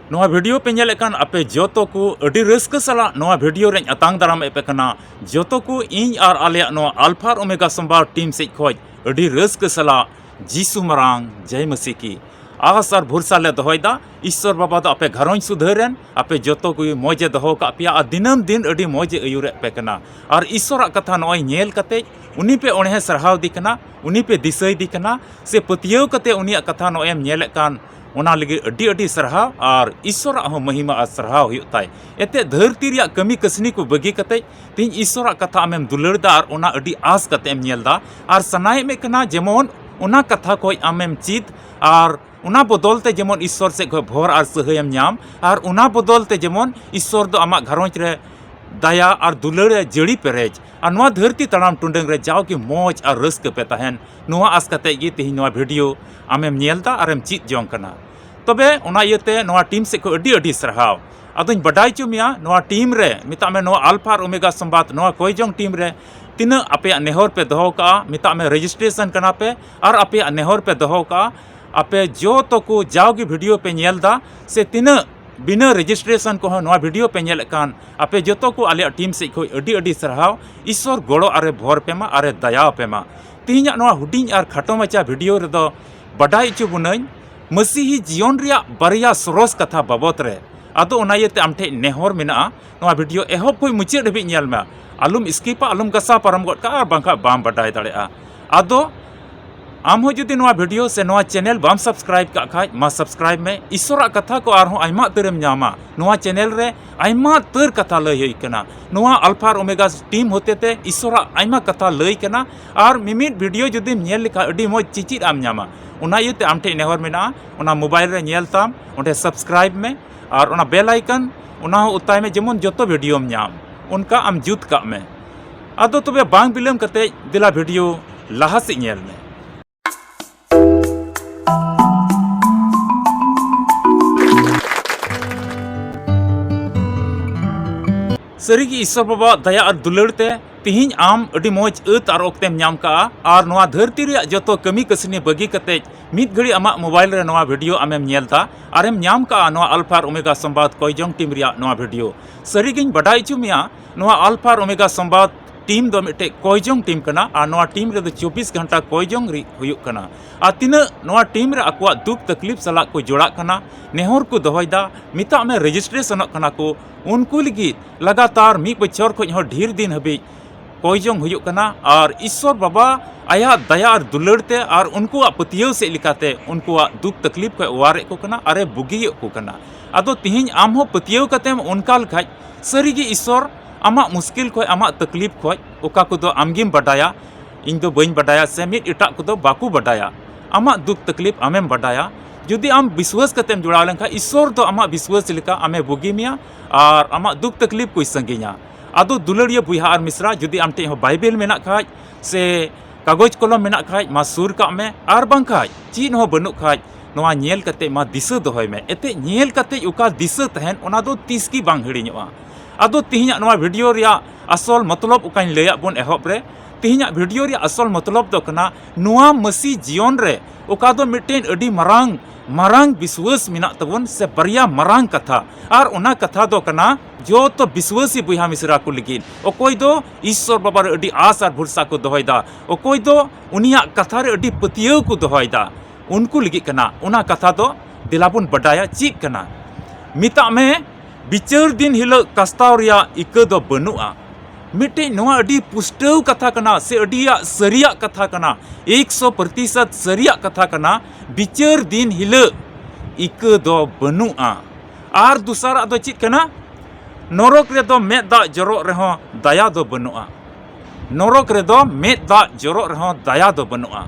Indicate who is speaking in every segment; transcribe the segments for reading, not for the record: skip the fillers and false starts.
Speaker 1: नोआ वीडियो पे नेलेकान आपे जोतो को अडी रस्क सला नोआ वीडियो रे अतांग दाराम एपे कना जोतो को इन आर आले नोआ अल्फा और ओमेगा संबार टीम से खोज अडी रस्क सला जीसु मरांग जय मसीह की आस और भरोसा ले दोहयदा ईश्वर बाबा दो आपे घरों सुधरन आपे जोतो को मौजे दोहो का पिया दिनम दिन अडी मौजे अयुरे पे कना और ईश्वर कथा नोय नेल कते उनी पे ओणे सरहाव दी कना उनी पे दिसय दी कना से पतियो कते उनी कथा नोयम नेले कान ओना लगे अडी अडी सरहाव और ईश्वर हो महिमा और सरहाव हुताय एते धरती रिया कमी कसनी को बगी कते तीन ईश्वर कथा आमेम दुलड़दा और ओना अडी आस कते एम नेलदा और सनाय में कना जेमन ओना कथा को आमेम चित और उना बदलते जेमन ईश्वर से भोर और सहयम नाम और उना बदलते जेमन ईश्वर दो आमा घरोंज रे दया और दुलड़ जड़ी पेरेज और नोआ धरती तड़ाम टुंडंग रे जाओ कि मौज और रस्क पे तहन नोआ आस कते गी तेही नोआ वीडियो आमेम नेलदा और एम चित जोंग कना तबे ओना इयते नोआ टीम से को अडी अडी सरहाव अदुñ बडाय चुमिया नोआ टीम रे मिता में नोआ अल्फा और ओमेगा संबाद नोआ कोई जोंग टीम रे तीना आपे नेहर पे दोहो का मिता में रजिस्ट्रेशन करना पे और आपे नेहर पे दोहो का आपे जो तो को जाओगी वीडियो पे नेलदा से तीना बिना रजिस्ट्रेशन को नोआ वीडियो पे नेल कान आपे जोतो को आले टीम से को अडी अडी सरहाव ईश्वर गोड़ो अरे भोर पेमा अरे दया पेमा तीना नोआ हुडिंग और खाटो मचा वीडियो रे दो बडाय चु बुनई मसीही जीवन रिया बारिया सरस कथा बाबत रे आदो ओनायते आमठे नेहर मेना नोआ वीडियो एहब कोई मुचे धबी नेल मे आलुम स्किपा आलुम गसा पारम गड का बांखा बाम बडाय दाड़ेआ आदो आम हो जुदी नोआ वीडियो से नोआ चैनल बाम सब्सक्राइब का खाज मा सब्सक्राइब में ईश्वरा कथा को आर हो आइमा तरम नामा नोआ चैनल रे आइमा तर कथा लय होई कना नोआ अल्फा और ओमेगा टीम होते ते ईश्वरा आइमा कथा लय कना और मिमिट वीडियो जुदी नेल लिखा अडी मोज चिचित आम नामा उना इते आमठे नेहर मेना उना मोबाइल रे नेल ताम ओंडे सब्सक्राइब में और उना बेल आइकन उना हो उताय में जेमन जोतो वीडियो नाम उनका आम जुत का में आदो तबे बांग बिलम कते दिला वीडियो लाहा से नेल में सरीगी ईश्वर बाबा दया और दुलड़ते तिहिं आम अडी मौज अत और ओक्तेम नाम का और नोआ धरती रे जोतो कमी कसनी बगी कते मिद घड़ी आमा मोबाइल रे नोआ वीडियो आमेम नेलता आरेम नाम का नोआ अल्फा और ओमेगा संबाद कोयजोंग टीम रिया नोआ वीडियो सरीगिन बडाय चुमिया नोआ अल्फा और ओमेगा संबाद टीम दो मिटे कोयजोंग टीम कना और नोआ टीम रे 24 घंटा कोयजोंग री हुयुक कना और तिना नोआ टीम रे अकवा दुख तकलीफ सला को जोड़ा कना नेहर को दोहयदा मिता में रजिस्ट्रेशन कना को उनको लगी लगातार मी बछर खोज हो ढेर दिन हबी कोयजोंग हुयुक कना और ईश्वर बाबा आया दया और दुलड़ते और उनको पतियो से लिखाते उनको दुख तकलीफ को वारे को कना अरे बुगी को कना अदो तिहिं आम हो पतियो कतेम उनका लखाज सरीगी ईश्वर आमा मुश्किल को आमा तकलीफ को ओका को दो आमगिम बडाया इन दो बइन बडाया से मिट इटा को दो बाकू बडाया आमा दुख तकलीफ आमेम बडाया जुदी आम विश्वास कतेम जुड़ा लेखा ईश्वर तो आमा विश्वास लिखा आमे बुगी मिया और आमा दुख तकलीफ को संगिया आदो दुलड़िया बुहा और मिश्रा जुदी आमटे हो बाइबल मेना खाज से कागज कलम मेना खाज मा सुर का में और बांखाज चीन हो बनु खाज नोआ नेल कते मा दिशा दोहय में एते नेल कते उका दिशा तहन ओना दो तीस की बांग हिड़िñoa आदो तिहिं नोआ वीडियो रिया असल मतलब उकाइन लया बन एहब रे तिहिं वीडियो रिया असल मतलब दो कना नोआ मसी जीवन रे उका दो मिटेन अडी मरांग मारांग विश्वास मिना तबन से बरिया मारांग कथा और उना कथा दो कना जो तो विश्वासी बुहा मिश्रा को लगिन ओकोय दो ईश्वर बाबा रे अडी आस और भरोसा को दोहयदा ओकोय दो उनिया कथा रे अडी पतियो को दोहयदा उनको लगी कना उना कथा दो दिलाबुन बडाया चिक कना मिता में बिचार दिन हिलो कस्ताव रिया इक दो बनुआ मिटे नोआ अडी पुष्टव कथा कना से अडिया सरिया कथा कना 100% सरिया कथा कना बिचार दिन हिलो इक दो बनुआ और दूसरा दो चित कना नरक रे दो में दा जरो रहो दया दो बनुआ नरक रे दो में दा जरो रहो दया दो बनुआ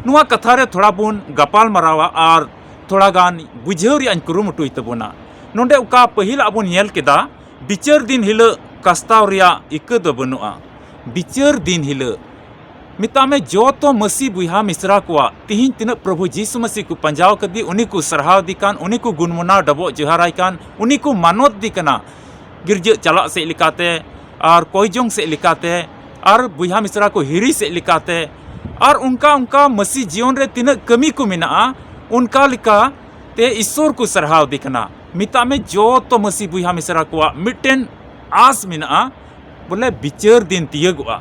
Speaker 1: नोआ कथा रे थोड़ा बुन गपाल मरावा और थोड़ा गान बुझेव रिया कुरुमुटुय तबुना नोंडे उका पहिल अबो नेल केदा बिचार दिन हिलो कस्ताव रिया इक दो बनुआ बिचार दिन हिलो मिता में जो तो मसीह बुहा मिश्रा को तिहिं तीना प्रभु जीसु मसीह को पंजाव कदी उन्हीं को सरहाव दी कान उन्हीं को गुणमुना डबो जोहाराय कान उन्हीं को मानवत दी कना गिरजे चला से लिखाते और कोयजोंग से लिखाते और बुहा मिश्रा को हिरी से लिखाते और उनका मसीह जीवन रे तीना कमी को मिना उनका लिखा ते ईश्वर को सरहाव दी कना मिता में जो तो मसी बुहा मिसरा को मिट्टेन आस मिना बोले बिचार दिन तियगुआ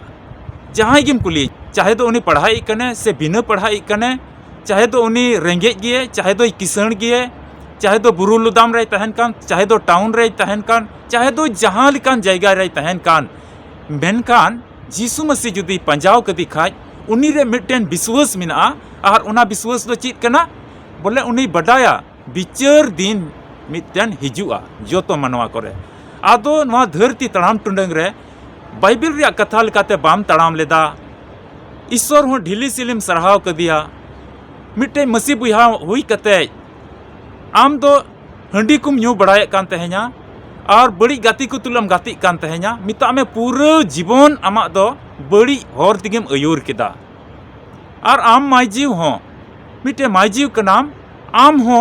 Speaker 1: जहाँ गिम कुली चाहे तो उन्हें पढ़ाई कने से बिना पढ़ाई कने चाहे तो उन्हें रेंगे गिए चाहे तो किसान गिए चाहे तो बुरु लुदाम रे तहन कान चाहे तो टाउन रे तहन कान चाहे तो जहाँ लिकान जायगा रे तहन कान मेनकान जीसु मसीह जुदी पंजाव कदी खाज उन्हीं रे मिट्टेन विश्वास मिना और उना विश्वास दो चीज कना बोले उन्हीं बडाया बिचार दिन मिट्टेन हिजुआ जो तो मनवा करे आदो नवा धरती तड़ाम टुंडंग रे बाइबिल रे कथा लेकाते बाम तड़ाम लेदा ईश्वर हो ढिली सिलिम सरहाव कदिया मिट्टे मसीह बुहा हुई कते आम दो हंडी कुम न्यू बड़ाए कान तहे냐 और बड़ी गाती को तुलम गाती कान तहे냐 मिता में पूरा जीवन आमा दो बड़ी हर तिगेम अयूर केदा और आम माइजीव हो मिट्टे माइजीव का नाम आम हो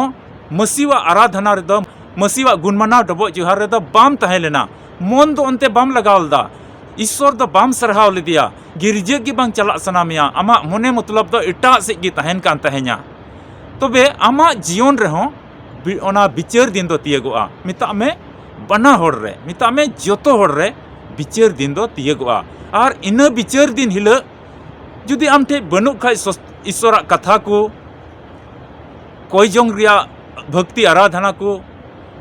Speaker 1: मसीवा आराधना रे दो मसीवा गुणमना डबो जोहार रे दो बाम तहे लेना मन दो अंते बाम लगावलदा ईश्वर दो बाम सरहाव लेदिया गिरजे की बांग चला सनामिया आमा मने मतलब दो इटा से की तहन कान तहे냐 तबे आमा जीवन रे हो ओना बिचार दिन दो तियगुआ मिता में बना होड़ रे मिता में जोतो होड़ रे बिचार दिन दो तियगुआ और इन बिचार दिन हिल जुदी आम ठे बनु खाय ईश्वर कथा को कोई जोंग रिया भक्ति आराधना को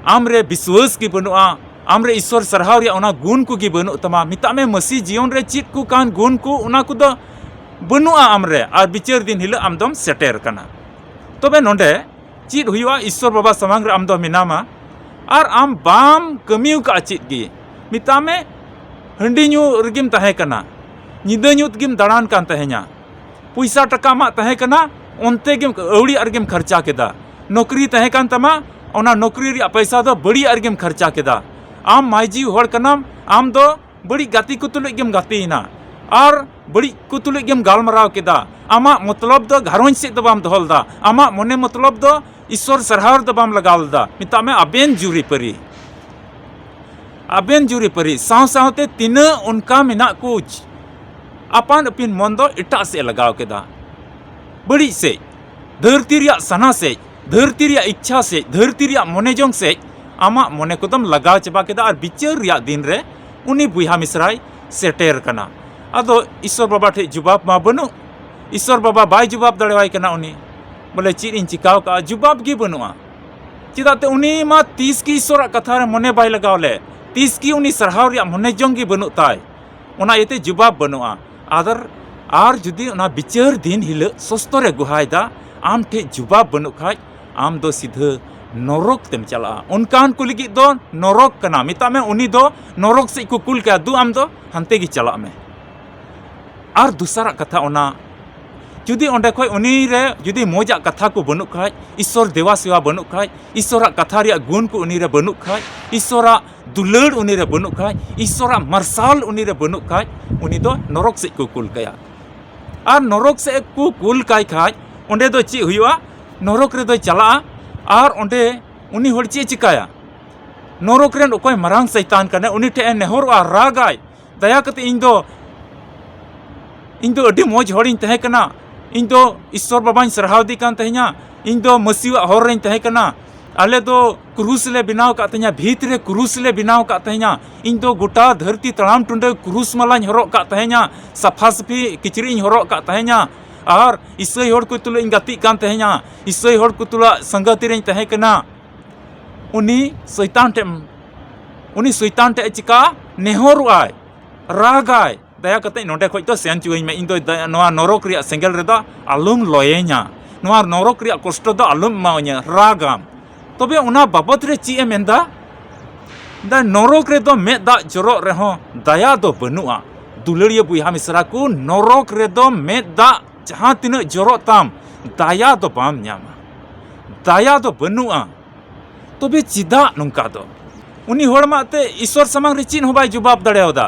Speaker 1: आम रे विश्वास की बनुआ आम रे ईश्वर सरहाव रिया ओना गुण को की बनु तमा मिता में मसीह जीवन रे चित को कान गुण को ओना को दो बनुआ आम रे और बिचार दिन हिल आम दम सेटेर कना तबे नोंडे चीज हुआ ईश्वर बाबा समांग रे आम दो मिनामा और आम बाम कमियो का चीज गी मिता में हंडी न्यू रगिम तहे कना निदा न्यू तगिम दाड़ान कान तहे냐 पैसा टका मा तहे कना ओनते गिम अवड़ी अरगिम खर्चा केदा नौकरी तहे कान तमा ओना नौकरी रे पैसा दो बड़ी अरगिम खर्चा केदा आम माइजी होड़ कनाम आम दो बड़ी गाती को तुले गिम गातीना और बड़ी को तुले गिम गालमराव केदा आमा मतलब दो घरों से दो बाम दोहलदा आमा मने मतलब दो ईश्वर सरहार दो बाम लगावलदा मिता में अबेन जुरी परी साव सावते तीना उनका मिना कुछ अपान अपिन मन दो इटा से लगाव केदा बड़ी से धरती रिया सना से धरती रिया इच्छा से धरती रिया मने जोंग से आमा मने को दम लगाव चबा केदा और बिचार रिया दिन रे उनी बुहा मिसराय सेटेर कना आदो ईश्वर बाबा ठे जुबाब मा बनु ईश्वर बाबा बाय जुबाब दड़ेवाय कना उनी बोले चीज इन चिकाव का जुबाब गी बनुआ चिदाते उनी मा 30 की ईश्वर कथा रे मने बाय लगावले 30 की उनी सरहाव रिया मने जोंग गी बनु ताय ओना येते जुबाब बनुआ आदर आर जुदी ओना बिचार दिन हिल सस्तो रे गुहायदा आम ठे जुबाब बनु खाय आम दो सीधा नरक तेम चला उनकान को लगी दो नरक कना मिता में उनी दो नरक से को कुल का दु आम दो हंते गी चला में और दूसरा कथा ओना जुदी ओंडे खोय उनी रे जुदी मोजा कथा को बनु खाय ईश्वर देवा सेवा बनु खाय ईश्वर कथा रिया गुण को उनी रे बनु खाय ईश्वर दुलड़ उनी रे बनु खाय ईश्वर मरसाल उनी रे बनु खाय उनी दो नरक से को कुल कया और नरक से को कुल काय खाय ओंडे दो ची हुआ नरक रे दो चला और ओंडे उनी होड़ ची चिकाया नरक रेन ओकोय मरांग शैतान कने उनी ठे नेहर आ रागाय दया कते इन दो अडी मौज होड़िन तहे कना इन दो ईश्वर बाबाñ सरहाव दी कान तहे냐 इन दो मसीवा होर रेन तहे कना आले दो क्रूस ले बनाव का तहे냐 भीत रे क्रूस ले बनाव का तहे냐 इन दो गोटा धरती तड़ाम टुंडे क्रूस मालाñ हरोग का तहे냐 सफा सफी किचरीñ हरोग का तहे냐 और ईसई होड़ को तुला इन गाती कान तहे냐 ईसई होड़ को तुला संगति रेन तहे कना उनी शैतान टे चिका नेहरुआय रागाय दया कते नोडे खोज तो सेन चुईñ में इन दो नोआ नरक रिया सेंगल रे दो आलुम लये냐 नोआ नरक रिया कष्ट दो आलुम माव냐 रागाम तबे उना बाबत रे ची ए मेंदा दा नरक रे दो मे दा जरो रे हो दया दो बनुआ दुलड़िया बुहा मिसरा को नरक रे दो मे दा जहां तिना जरो ताम दया दो बाम न्यामा दया दो बनुआ तबे चिदा नुंका दो उनी होड़माते ईश्वर समांग रे चिन हो बाय जवाब दड़ेवदा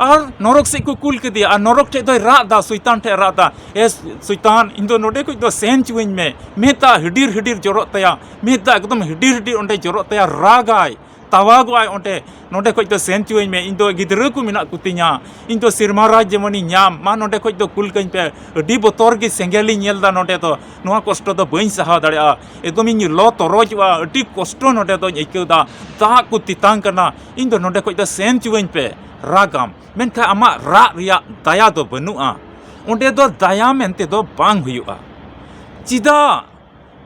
Speaker 1: और नरक से को कुल के दिया और नरक ठे दो रादा शैतान ठे रादा ए शैतान इन दो नोडे को दो सेन चुईñ में मेता हिडीर हिडीर जरो तया मेता एकदम हिडीर हिडीर ओंडे जरो तया रागाय tawagoai onte nonde khoj do sen chuin me ᱤᱧ ᱫᱚ ᱜᱤᱫᱽᱨᱟᱹ ᱠᱚ ᱢᱮᱱᱟᱜ ᱠᱚᱛᱤᱧᱟ ᱤᱧ ᱫᱚ ᱥᱮᱨᱢᱟ ᱨᱟᱡᱽ ᱡᱮᱢᱚᱱᱤᱧ ᱧᱟᱢ ᱢᱟ ᱱᱚᱸᱰᱮ ᱠᱷᱚᱡ ᱫᱚ ᱠᱩᱞ ᱠᱟᱹᱧ ᱯᱮ ᱟᱹᱰᱤ ᱵᱚᱛᱚᱨ ᱜᱮ ᱥᱮᱸᱜᱮᱞᱤᱧ ᱧᱮᱞ ᱫᱟ ᱱᱚᱸᱰᱮ ᱫᱚ ᱱᱚᱣᱟ ᱠᱚᱥᱴᱚ ᱫᱚ ᱵᱟᱹᱧ ᱥᱟᱦᱟᱣ ᱫᱟᱲᱮᱭᱟᱜᱼᱟ ᱮᱠᱫᱚᱢᱤᱧ ᱞᱚ ᱛᱚᱨᱚᱡᱚᱜᱼᱟ ᱟᱹᱰᱤ ᱠᱚᱥᱴᱚ ᱱᱚᱸᱰᱮ ᱫᱚᱧ ᱟᱹᱭᱠᱟᱹᱣ ᱫᱟ ᱫᱟᱜ ᱠᱚ ᱛᱮᱛᱟᱝ ᱠᱟᱱᱟ ᱤᱧ ᱫᱚ ᱱᱚᱸᱰᱮ ᱠᱷᱚᱡ ᱫᱚ ᱥᱮᱱ ᱪᱩᱣᱟᱹᱧ ᱯᱮ ᱨᱟᱜᱟᱢ ᱢᱮᱱᱠᱷᱟᱱ ᱟᱢᱟᱜ ᱨᱟᱜ ᱨᱮᱭᱟᱜ ᱫᱟᱭᱟ ᱫᱚ ᱵᱟᱹᱱᱩᱜᱼᱟ ᱚᱸᱰᱮ ᱫᱚ ᱫᱟᱭᱟ ᱢᱮᱱᱛᱮ ᱫᱚ ᱵᱟᱝ ᱦᱩᱭᱩᱜᱼᱟ ᱪᱮᱫᱟᱜ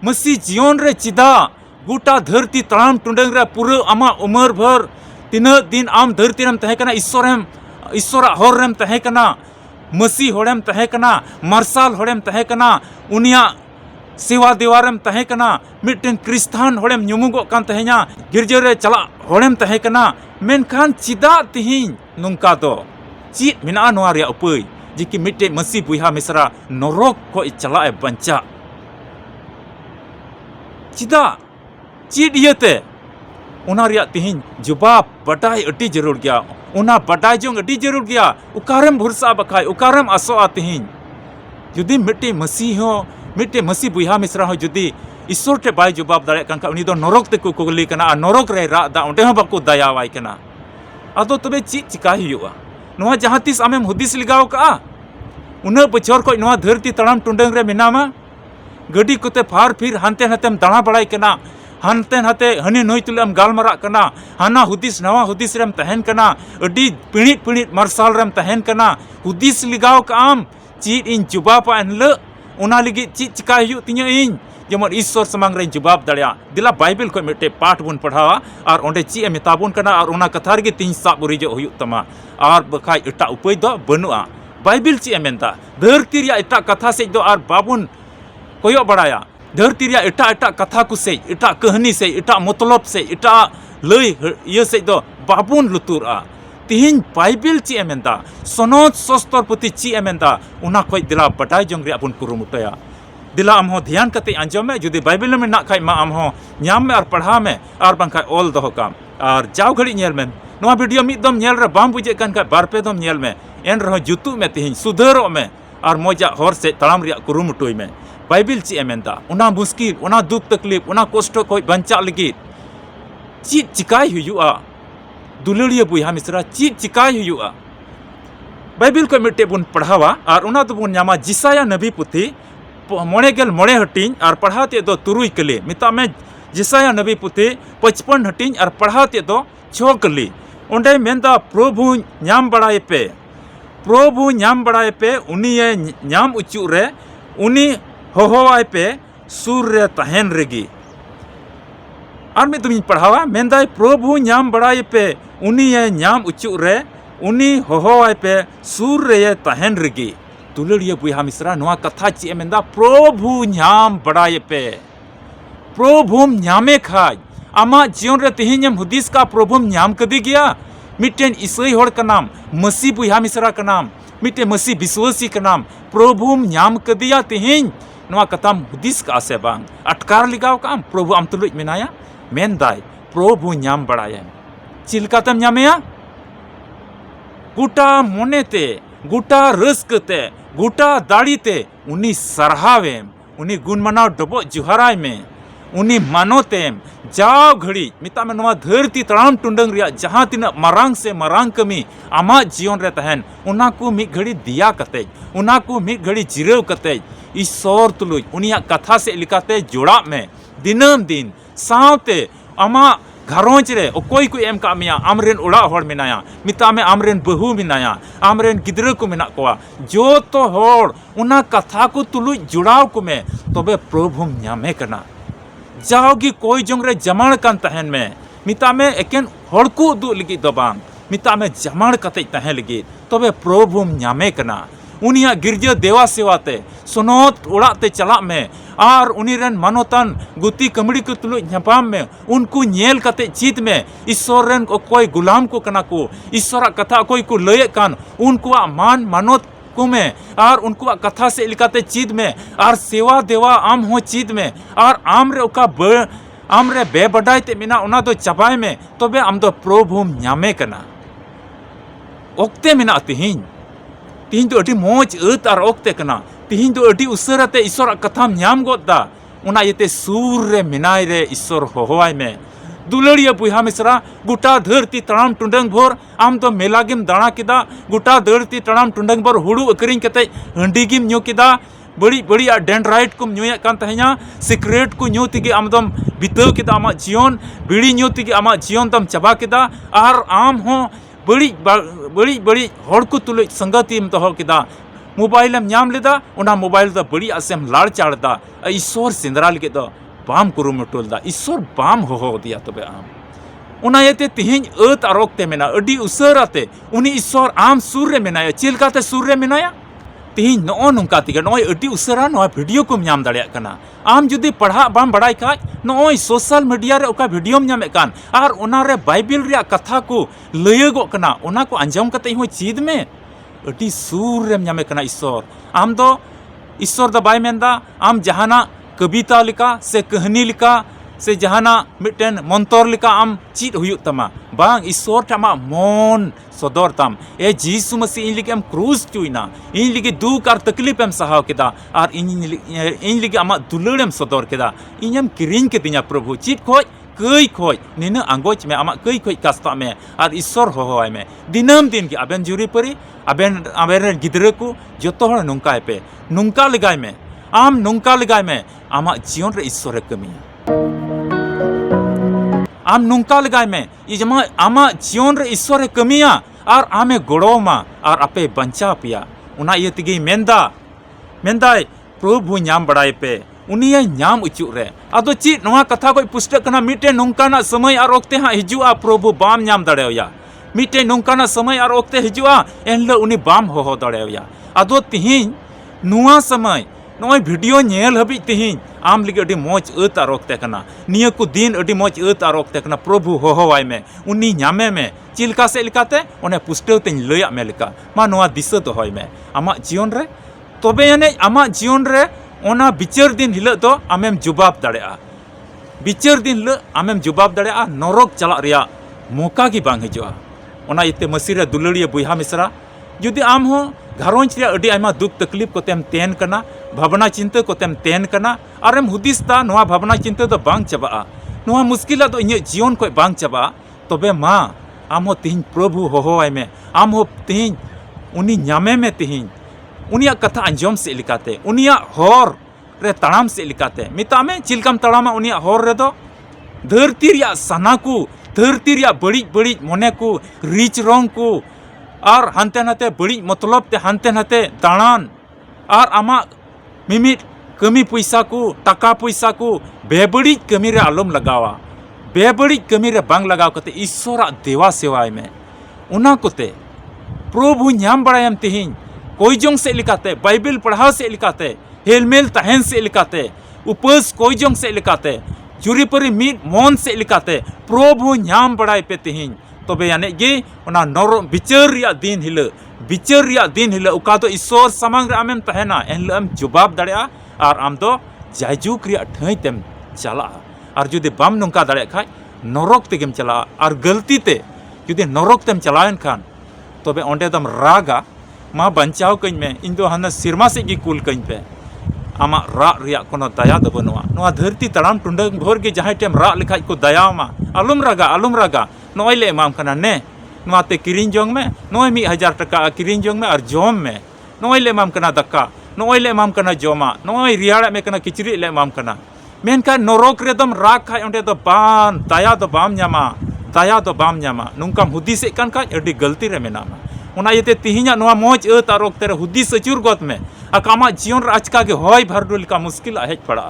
Speaker 1: ᱢᱟᱹᱥᱤ ᱡᱤᱭᱚᱱ ᱨᱮ ᱪᱮᱫᱟᱜ गोटा धरती तड़ाम टुंडंग रे पूरा आमा उमर भर तीना दिन आम धरती रेम तहे कना ईश्वरा हर रेम तहे कना मसी होड़ेम तहे कना मार्शल होड़ेम तहे कना उनिया सेवा देवारेम तहे कना मिटन क्रिस्तान होड़ेम नुमुगो कान तहे냐 गिरजा रे चला होड़ेम तहे कना मेनखान चिदा तिहिं नुंका दो चीत मिना नोआ रे उपय जिकि मिटे मसी बुहा मिसरा नरक को चला ए बंचा चिदा चीट इयते उना रिया तिहिं जवाब बटाई अटी जरूर गया उना बटाई जोंग अटी जरूर गया उकारम भरसा बखाय उकारम आसोआ तिहिं जुदी मिट्टी मसीह हो मिट्टी मसीह बुहा मिश्रा हो जुदी ईश्वर टे बाय जवाब दाड़े कान का उनी दो नरक ते को कुगली कना नरक रे रा दा ओंडे हो बाको दया वाई कना आदो तबे ची चिका हुआ नोआ जहां तिस आमेम हुदिस लिगाव का उना बछर को नोआ धरती तड़ाम टुंडंग रे मिनामा गडी कोते फार फिर हानते हातेम दाणा बड़ाई कना हानते हाते हनी नई तुलम गालमरा कना हाना हुदिस नवा हुदिस रेम तहन कना अडी पिणित पिणित मार्शल रेम तहन कना हुदिस लिगाव का आम चीट इन जुबाब अनल उना लगी चीट चिका हुयु तिnya इन जेमन ईश्वर समांग रे जुबाब दड़िया दिला बाइबल को मिटे पाठ बुन पढ़ावा और ओंडे ची ए मेताबुन कना और उना कथा रे तिन साब बुरिजो हुयु तमा और बखाय एटा उपाय दो बनुआ बाइबल ची ए मेनता धरती रिया एटा कथा से दो और बाबुन कोयो बड़ाया धरती रिया एटा एटा कथा को से एटा कहानी से एटा मतलब से एटा लई ये से दो बाबुन लुतुरा तिहिं बाइबल ची एमेंदा सनद शस्त्र प्रति ची एमेंदा उना खोय दिला बटाय जंग रे अपन कुरुमुटया दिला आम हो ध्यान कते आंजम में जुदी बाइबल में ना खाय मा आम हो ᱧᱟᱢ में और पढ़ा में और बंखा ऑल दो काम और जाव घड़ी नेल में नोआ वीडियो मिद दम नेल रे बाम बुजे कान का बार पे दम नेल में एन रहो जुतु में तिहिं सुधरो में और मोजा हर से तड़ाम रिया कुरुमुटोय में बाइबल ची एमेंदा उना मुश्किल उना दुख तकलीफ उना कष्ट को बंचा लगी चीट चिकाय हुआ दुलड़िया बुहा मिश्रा चीट चिकाय हुआ बाइबल को मिट्टे बुन पढ़ावा और उना तो बुन ᱧᱟᱢᱟ जिसाया नबी पुथी मोड़े हटिंग और पढ़ाते दो तुरुई कली मिता में जिसाया नबी पुथी 55 हटिंग और पढ़ाते दो 6 कली ओंडे मेंदा प्रभु ᱧᱟᱢ बड़ाए पे उनी ᱧᱟᱢ उचु रे उनी होहोवाय पे सुर रे तहन रेगी और मैं तुम्हें पढ़ावा मेंदाय प्रभु ᱧᱟᱢ बड़ाए पे उनी ᱧᱟᱢ उचु रे उनी होहोवाय पे सुर रे तहन रेगी दुलड़िया बुहा मिश्रा नोआ कथा ची मेंदा प्रभु ᱧᱟᱢ बड़ाए पे प्रभुम ᱧᱟᱢे खाज आमा जीवन रे तिहिंम हुदिस का प्रभुम ᱧᱟᱢ कदी गया मिटेन ईसाई होड़ का नाम मसी बुहा मिश्रा का नाम मिटे मसी विश्वासी का नाम प्रभुम ᱧᱟᱢ कदिया तिहिं नोआ कथाम हुदिस का से बांग अटकार लिगाव काम प्रभु आम तुलुज मेनाया मेन दाय प्रभु ᱧᱟᱢ बड़ाया चिलकातम ᱧᱟᱢᱮया गुटा मोनेते गुटा रस्कते गुटा दाड़ीते उनी सरहावेम उनी गुण मनाव डबो जुहाराय में उनी मानोतेम जाव घड़ी मिता में नोआ धरती तड़ाम टुंडंग रिया जहां तिना मरांग से मरांग कमी आमा जीवन रे तहन उना को मिक घड़ी दिया कते उना को मिक घड़ी जिरेव कते ईश्वर तुलुज उनिया कथा से लिकाते जोड़ा में दिनम दिन सावते आमा घरोंच रे ओकोई को एम का मिया आमरेन उड़ा होड़ मिनाया मिता में आमरेन बहु मिनाया आमरेन गिद्र को मिना कोआ जो तो होड़ उना कथा को तुलुज जुड़ाव को में तबे प्रभु ᱧᱟᱢे कना जाओगी कोई जंग रे जमाण कान तहन में मिता में एकेन होड़ को दु लगी दो बांग मिता में जमाण कते तहन लगी तबे प्रभु ᱧᱟᱢे कना उनिया गिरजा देवा सेवाते सुनोत उड़ाते चला में और उनीरन मानोतन गुती कमड़ी को तुलु झपाम में उनको नेल कते चीत में ईश्वर रन को कोई गुलाम को कना को ईश्वर कथा कोई को लय कान उनको मान मानोत को में और उनको कथा से लिखाते चीत में और सेवा देवा आम हो चीत में और आम रे उका आम रे बेबडाइते मिना उना दो चबाय में तबे आम दो प्रभु ᱧᱟᱢे कना ओक्ते मिना तिहिं तिहिं तो अटी मोज अत और ओक्ते कना तिहिं तो अटी उसरते ईश्वर कथाम ᱧᱟᱢ गोदा उना येते सूर रे मिनाय रे ईश्वर होहोवाय में दुलड़िया बुहा मिश्रा गोटा धरती तड़ाम टुंडंग भोर आम तो मेला गेम दाणा किदा गोटा धरती तड़ाम टुंडंग भोर हुड़ू अकरिंग कते हंडी गिम न्यू किदा बड़ी बड़ी डेंड्राइट को न्यूया कान तहना सिगरेट को न्यू तिगे आमदम बिताव किदा आमा जीवन बीड़ी न्यू तिगे आमा जीवन तम चाबा किदा आर आम हो बड़ी बड़ी बड़ी हड़ को तुले संगतिम तो किदा मोबाइल नाम लेदा ओना मोबाइल दा बड़ी आसेम लाड़ चाड़दा ईश्वर सेंद्रा लगे दो बाम कुरुमुटुलदा ईश्वर बाम होहो दिया तबे आम ओना येते तिहिं अत आरोकते मेना अडी उसराते उनी ईश्वर आम सुर रे मेनाया चिलकाते सुर रे मेनाया तिहिं नो नुंका तिगे नोय अडी उसरा नो वीडियो को नाम दाड़िया कना आम जुदी पढ़ा बाम बड़ाई खाज नोय सोशल मीडिया रे ओका वीडियो नामे कान आर ओना रे बाइबल रे कथा को लयगो कना ओना को अंजम कते हो चीद में अडी सुर रे नामे कना ईश्वर आम दो ईश्वर दा बाय मेंदा आम जहाना कविता लिका से कहानी लिका से जहाना मिटन मंतर लिका आम चीज हुयुक तमा बांग ईश्वर टामा मन सदर तम ए जीसु मसीह इन लिगे एम क्रूज चुइना इन लिगे दुख और तकलीफ एम सहाव केदा और इन लिगे आमा दुलड़ेम सदर केदा इनम किरिंग केदिया प्रभु चीज खोज कई खोज निना आंगोज में आमा कई खोज कास्ता में और ईश्वर होहोय में दिनम दिन के अबेन जुरी परी अबेन गिद्रे को जतो हर नुंका पे नुंका लगाय में आम नुंका लगाय में आमा जीवन रे ईश्वर कमिया आम नुंका लगाय में ये जमा आमा जीवन रे ईश्वर कमिया और आमे गोड़ोमा और आपे बंचा पिया उना ये तिगे मेंदाय प्रभु नाम बड़ाय पे उनिया नाम उचु रे अदो ची नवा कथा को पुस्तक कना मिटे नुंकाना समय और ओक्ते हा हिजुआ प्रभु बाम नाम दड़ेया मिटे नुंकाना समय और ओक्ते हिजुआ एनले उनी बाम होहो दड़ेया अदो तिहिं नुआ समय नोय वीडियो नेल हबी तिहिं आम लिगे अडी मोज अत आरोकते कना निया को दिन अडी मोज अत आरोकते कना प्रभु होहोवाय में उनी नामे में चिलका से लिकाते ओने पुस्तक तेन लया में लिका मा नोआ दिशा दोहय में आमा जीवन रे तबे याने आमा जीवन रे ओना बिचार दिन हिलो तो आमेम जवाब दाड़ेया बिचार दिन हिलो आमेम जवाब दाड़ेया नरक चला रिया मौका की बांग हिजुआ ओना इते मसीह रे दुलड़िया बुहा मिश्रा जुदी आम हो घरोंज रे अडी आयमा दुख तकलीफ को तेम तेन कना भावना चिंता को तेम तेन कना आरेम हुदिसता नोआ भावना चिंता तो बांग चबा नोआ मुश्किला तो इnye जीवन को बांग चबा तबे मा आम हो तिहिं प्रभु होहोय में आम हो तिहिं उनी नामे में तिहिं उनिया कथा अंजम से लिकाते उनिया होर रे तड़ाम से लिकाते मितामे चिलकम तड़ामा उनिया होर रे दो धरती रिया सना को धरती रिया बड़ी बड़ी मोने को रिच रंग को और हानते नाते बड़ी मतलब ते हानते नाते दाणान और आमा मिमिट कमी पैसा को टाका पैसा को बेबड़ी कमी रे आलम लगावा बेबड़ी कमी रे बांग लगाव कते ईश्वरा देवा सेवाय में उना कोते प्रभु नाम बड़ायम तिहिं कोई जोंग से लिखाते बाइबल पढ़ाव से लिखाते हेलमेल तहन से लिखाते उपस कोई जोंग से लिखाते जुरी परी मीट मन से लिखाते प्रभु नाम बड़ाय पे तिहिं तबे यानी गे ओना नरो बिचार रिया दिन हिल उका तो ईश्वर सामांग रे आमेम तहना एन एम जवाब दाड़ेया और आम दो जायजुक रिया ठई तेम चला और जुदी बाम नुंका दाड़े खाय नरक तेगेम चला और गलती ते जुदी नरक तेम चलावेन खान तबे ओंडे दम रागा मा बंचाव कኝ में इन दो हना सिरमा से गी कुल कኝ पे आमा रा रिया कोनो दया द बनुआ नोआ धरती तड़ाम टुंडंग भोर के जहां टेम रा लिखाय को दया मा आलुम रागा नोय ले एमाम कना ने नोआते किरिंग जोंग में नोय 1000 टका किरिंग जोंग में और जॉम में नोय ले एमाम कना दक्का नोय ले एमाम कना जोमा नोय रियाड़ा में कना किचरी ले एमाम कना मेनका नरक रेदम राग खाय ओंडे दो बान दया दो बाम न्यामा नुंकाम हुदिस कान खाय अडी गलती रे मेनामा ओना येते तिहिङा नोआ मोज अत आर ओक्ते रे हुदिस अचुर गत में आकामा जीवन रे आचका के होय भरडुल का मुश्किल हेज पड़ा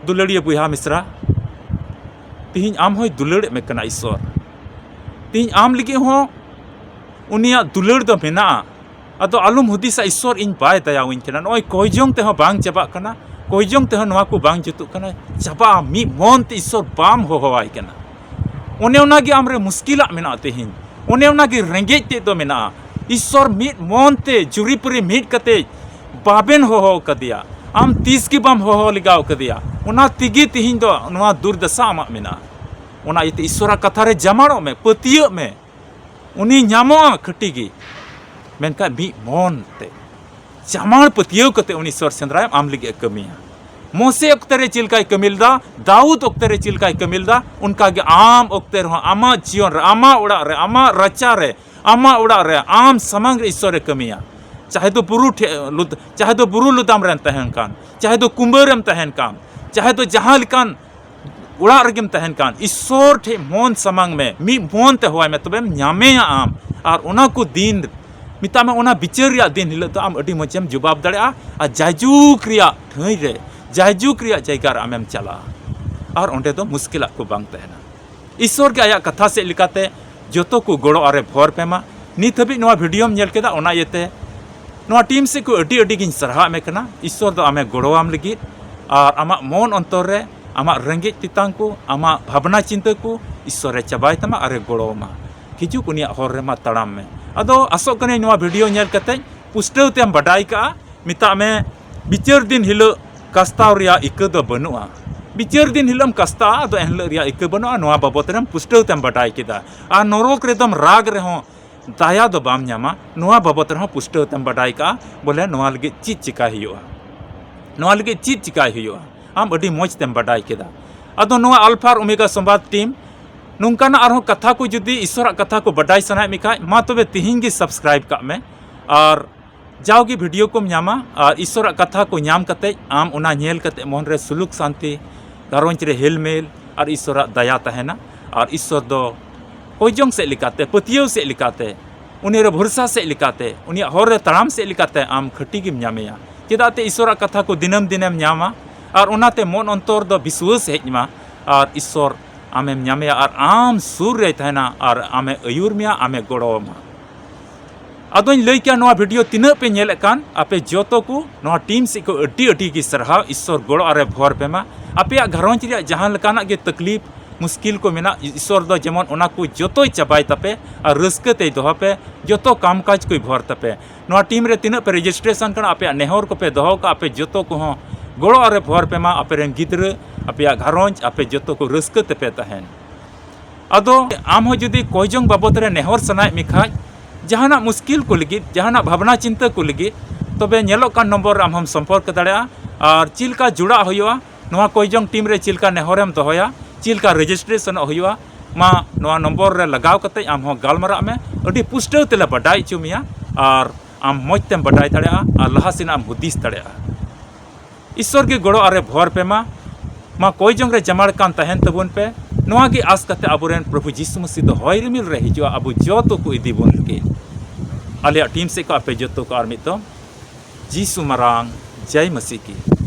Speaker 1: दुलड़िया बुहा मिश्रा तिहिङ आम होय दुलड़ में कना ईश्वर तिहिङ आम लगे हो उनिया दुलड़ दो मेना अदो आलुम हुदिसा ईश्वर इन बाय दयाविन कना नोय कोयजोंग ते हो बांग चबा कना कोयजोंग ते हो नोआ को बांग जुतु कना चबा मी मन ते ईश्वर बाम होवाय कना ओने ओनागे आमरे मुश्किला मेना तिहिङ ओने ओनागे रेंगेज ते दो मेना ईश्वर मिट मन ते जुरीपुरी मिट कते बाबेन हो कदिया आम तीस की बाम हो लगाव कदिया ओना तिगी तिहिङ दो नोआ दुर्दशा आमा मेना ओना इते ईश्वरा कथा रे जमाड़ो में पतियो में उनी ᱧᱟᱢᱚᱜᱼᱟ खटिगी मेनका मी मन ते जमाड़ पतियो कते उनी ईश्वर सेंद्रायम आम लगे कमिया मोसे ओक्ते रे चिलकाय कमिलदा दाऊद ओक्ते रे चिलकाय कमिलदा उनका गे आम ओक्ते रे आमा जीवन रे आमा उड़ा रे आमा रचा रे आमा उड़ा रे आम समांग रे ईश्वर रे कमिया चाहे तो बुरु लुदाम रेन तहन कान चाहे तो कुंबरेम तहन कान चाहे तो जहां लिकान उड़ा रगेम तहन कान ईश्वर ठे मोन समांग में मी मोन ते होय में तबेम ᱧᱟᱢᱮᱭᱟ आम और उना को दिन मिता में उना बिचार रिया दिन हिलो तो आम अडी मजेम जवाब दाड़ेआ आ जायजुक रिया ठई रे जायजुक रिया जायगा रे आमेम चला और ओंडे तो मुश्किल को बांग तहना ईश्वर के आया कथा से लिकाते जोतो को गड़ो आरे भर पेमा नित हबी नोआ वीडियोम नेल केदा ओना येते नोआ टीम से को अडी अडी गिन सरहा में कना ईश्वर दो आमे गड़ोआम लगी और आमा मन अंतर रे आमा रेंगे तितांग को आमा भावना चिंता को ईश्वर रे चबाय तमा आरे गड़ोमा हिजू कुनिया हर रे मा तड़ाम में अदो आसो कने नोआ वीडियो नेल कते पुस्टव तेम बडाई का मिता में बिचार दिन हिलो कस्ताव रिया इक दो बनुआ बिचार दिन हिलम कस्ता अदो एनल रिया इक बनुआ नोआ बाबत रेम पुस्टव तेम बडाई किदा आ नरक रेदम राग रे हो दाया दो बाम ᱧᱟᱢᱟ नोआ बाबत रे हो पुस्टव तेम बडाई का बोले नोआ लगे चीज चिका हियोआ नोआ लगे चीज चिका हियोआ आम अडी मौज तेम बडाई किदा अदो नोआ अल्फा और ओमेगा संवाद टीम नोंकाना आरो कथा को जुदी ईश्वर कथा को बडाई सनाय मिखाय मा तबे तिहिं गे सब्सक्राइब का में और जाओगी वीडियो को ᱧᱟᱢᱟ और ईश्वर कथा को ᱧᱟᱢ कते आम उना नेल कते मन रे सुलुक शांति घरंज रे हेलमेल और ईश्वर दया तहना और ईश्वर दो कोइजोंग से लिकाते पतियो से लिकाते उनी रे भरोसा से लिकाते उनी हर रे तड़ाम से लिकाते आम खटी गिम ᱧᱟᱢᱮᱭᱟ चेदाते ईश्वर कथा को दिनम दिनम ᱧᱟᱢᱟ और उनाते मन अंतर दो विश्वास हेजमा और ईश्वर आमेम ᱧᱟᱢᱮᱭᱟ और आम सुर रे तहना और आमे अयुर मिया आमे गड़ोमा अदों लई क्या नोआ वीडियो तिना पे नेल कान आपे जोतो को नोआ टीम से को अड्डी अड्डी की सरहाव ईश्वर गड़ो आरे भर पेमा आपे घरंज रे जहां लकाना के तकलीफ मुश्किल को मेना ईश्वर दो जेमन ओना को जोतो चबाय तपे और रस्के ते दोहा पे जोतो कामकाज को भर तपे नोआ टीम रे तिना पे रजिस्ट्रेशन कना आपे नेहर को पे दोहो का आपे जोतो को हो गड़ो आरे भर पेमा आपे रेन गिद्र आपे घरंज आपे जोतो को रस्के तपे तहन अदो आम हो जुदी कोइजोंग बाबत रे नेहर सनाय मिखाय जहाना मुश्किल को लगी जहाना भावना चिंता को लगी तबे नेलो कान नंबर आम हम संपर्क दाड़ेआ और चिलका जुड़ा होया नोआ कोइजोंग टीम रे चिलका नेहरम दोहया चिलका रजिस्ट्रेशन होया मा नोआ नंबर रे लगाव कते आम हो गालमारा में अडी पुष्टव तेला बडाई चुमिया और आम मौज तेम बडाई दाड़ेआ और लहासिन आम हुदिस दाड़ेआ ईश्वर के गड़ो आरे भर पेमा मा कोइजोंग रे जमाड़ कान तहन तबुन पे नोआ की आस कते अबुरेन प्रभु यीशु मसीह दो होय रिमिल रे हिजुआ अबु जोतो को इदी बोन लगे आलिया टीम से को आपे जोतो को आर मितो यीशु मरांग जय मसीह की।